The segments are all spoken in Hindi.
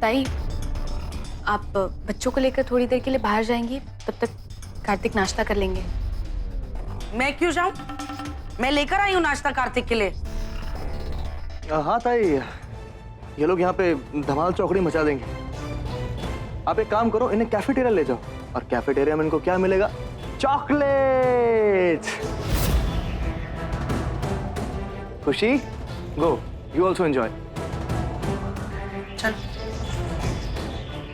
ताई, आप बच्चों को लेकर थोड़ी देर के लिए बाहर जाएंगी, तब तक कार्तिक नाश्ता कर लेंगे। मैं क्यों जाऊं? मैं लेकर आई हूँ नाश्ता कार्तिक के लिए। हाँ ताई, ये लोग यहाँ पे धमाल चौकड़ी मचा देंगे। आप एक काम करो, इन्हें कैफेटेरिया ले जाओ और कैफेटेरिया में इनको क्या मिलेगा? चॉकलेट। खुशी, गो, यू ऑल्सो एंजॉय। चल।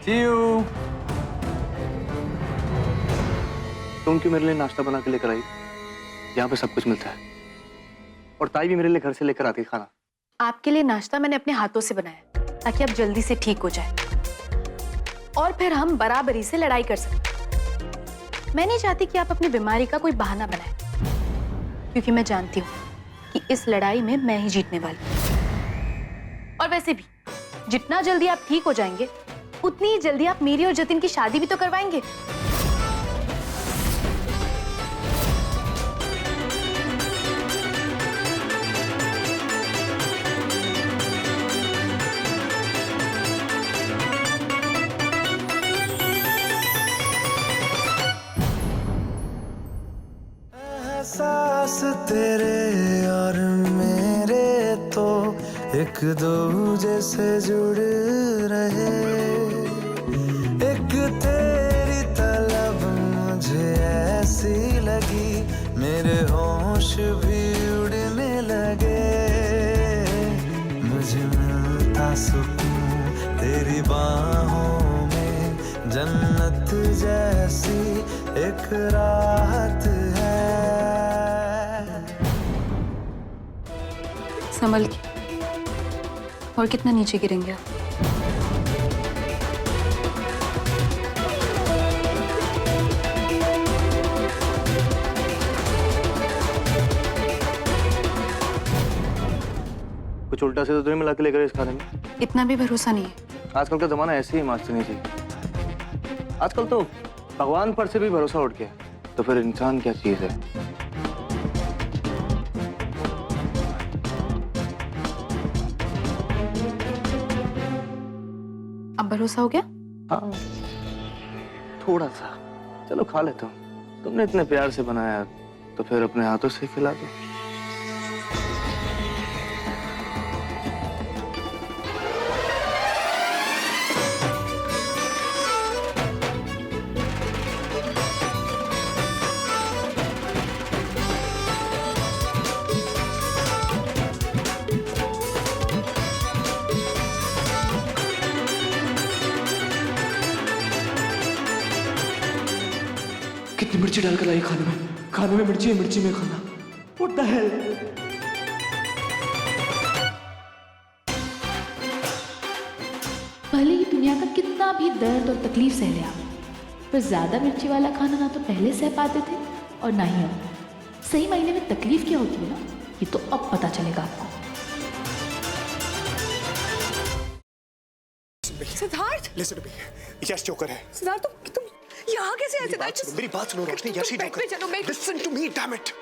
See you. तुम क्यों मेरे लिए नाश्ता बना के लेकर आई? यहाँ पे सब कुछ मिलता है और ताई भी मेरे लिए घर से लेकर आती है खाना। आपके लिए नाश्ता मैंने अपने हाथों से बनाया ताकि आप जल्दी से ठीक हो जाए और फिर हम बराबरी से लड़ाई कर सकें। मैं नहीं चाहती कि आप अपनी बीमारी का कोई बहाना बनाएं, क्योंकि मैं जानती हूँ कि इस लड़ाई में मैं ही जीतने वाली हूँ। और वैसे भी जितना जल्दी आप ठीक हो जाएंगे, उतनी ही जल्दी आप मेरी और जतिन की शादी भी तो करवाएंगे। एहसास तेरे और मेरे तो एक दूजे से जुड़ रहे, एक तेरी तलब मुझे ऐसी लगी, मेरे होश भी उड़ने लगे। मुझे मिलता सुकून तेरी बाहों में, जन्नत जैसी एक राहत है। संभल के, और कितना नीचे गिरेंगे आप? कुछ उल्टा सीधा तो नहीं मिला के लेकर इस खाने में? इतना भी भरोसा नहीं है। आजकल का जमाना ऐसे ही मास्टर नहीं जी। आजकल तो भगवान पर से भी भरोसा उठ गया, तो फिर इंसान क्या चीज है? अब भरोसा हो गया? हाँ, थोड़ा सा। चलो खा लेता हूँ। तुमने इतने प्यार से बनाया तो फिर अपने हाथों से खिला दो। कितनी मिर्ची डालकर लाई खाने में मिर्ची है, मिर्ची में खाना। What the hell? भले ही दुनिया का कितना भी दर्द और तकलीफ सह ले आप, पर ज्यादा मिर्ची वाला खाना ना तो पहले सह पाते थे और ना ही अब। सही मायने में तकलीफ क्या होती है ना, ये तो अब पता चलेगा आपको। Siddharth, Listen to me. Yash joker है। सिद्धार्थ तुम यहाँ कैसे आए? सिद्धार्थ मेरी बात सुनो रोशनी, यश ही जोकर। चलो मैं Listen to me, damn it.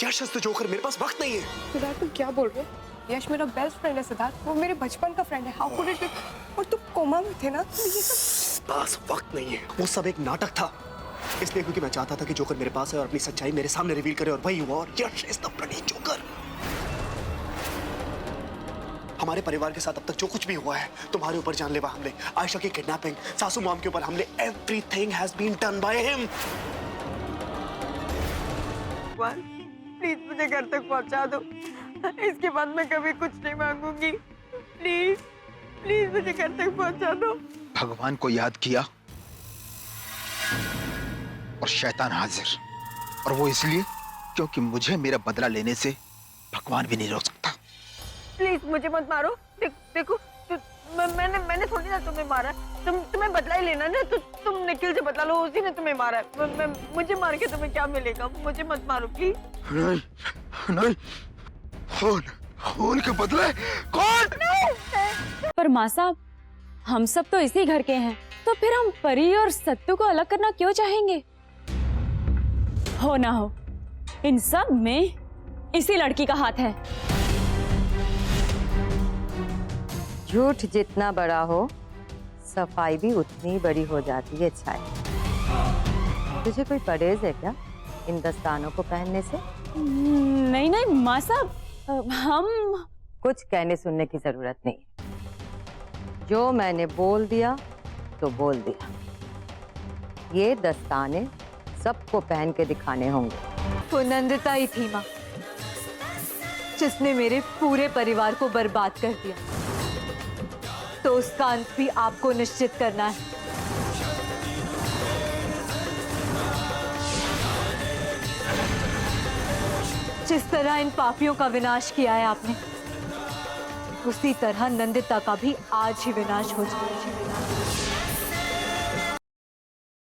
Yash is the joker, मेरे पास वक्त नहीं है। सिद्धार्थ तुम क्या बोल रहे हो? यश मेरा बेस्ट फ्रेंड है सिद्धार्थ, वो मेरे बचपन का फ्रेंड है। How could it? और तुम कोमा में थे ना, तो ये सब पास वक्त नहीं है। वो सब एक नाटक था, इसलिए क्योंकि मैं चाहता था कि जोकर मेरे पास है और अपनी सच्चाई मेरे सामने रिवील करे, और वही हुआ। और यश इज द ब्लडी जोकर। हमारे परिवार के साथ अब तक जो कुछ भी हुआ है, तुम्हारे ऊपर जानलेवा हमले, आयशा की किडनैपिंग, सासू मॉम के ऊपर हमले, everything has been done by him. Please मुझे घर तक पहुंचा दो, इसके बाद मैं कभी कुछ नहीं मांगूंगी। प्लीज प्लीज मुझे घर तक पहुंचा दो। भगवान को याद किया और शैतान हाजिर, और वो इसलिए क्योंकि मुझे मेरा बदला लेने से भगवान भी नहीं रोक सकता। प्लीज मुझे मत मारो। देखो मैंने थोड़ी ना तुम्हें मारा, तुम्हें बदला ही लेना ना, तो तुम निखिल से बदला लो, उसी ने तुम्हें मारा है। मुझे मार के तुम्हें क्या मिलेगा? मुझे मत मारो प्लीज। नहीं नहीं, खून के बदले कौन? पर माँ साहब, हम सब तो इसी घर के हैं, तो फिर हम परी और सत्तू को अलग करना क्यों चाहेंगे? हो ना हो, इन सब में इसी लड़की का हाथ है। झूठ जितना बड़ा हो सफाई भी उतनी बड़ी हो जाती है छाया। तुझे कोई परहेज है क्या इन दस्तानों को पहनने से? नहीं नहीं माँ साहब, हम कुछ कहने सुनने की जरूरत नहीं। जो मैंने बोल दिया तो बोल दिया। ये दस्ताने सबको पहन के दिखाने होंगे। वो नंदिता ही थी माँ, जिसने मेरे पूरे परिवार को बर्बाद कर दिया। तो उसका अंत भी आपको निश्चित करना है। जिस तरह इन पापियों का विनाश किया है आपने, उसी तरह नंदिता का भी आज ही विनाश हो जाए।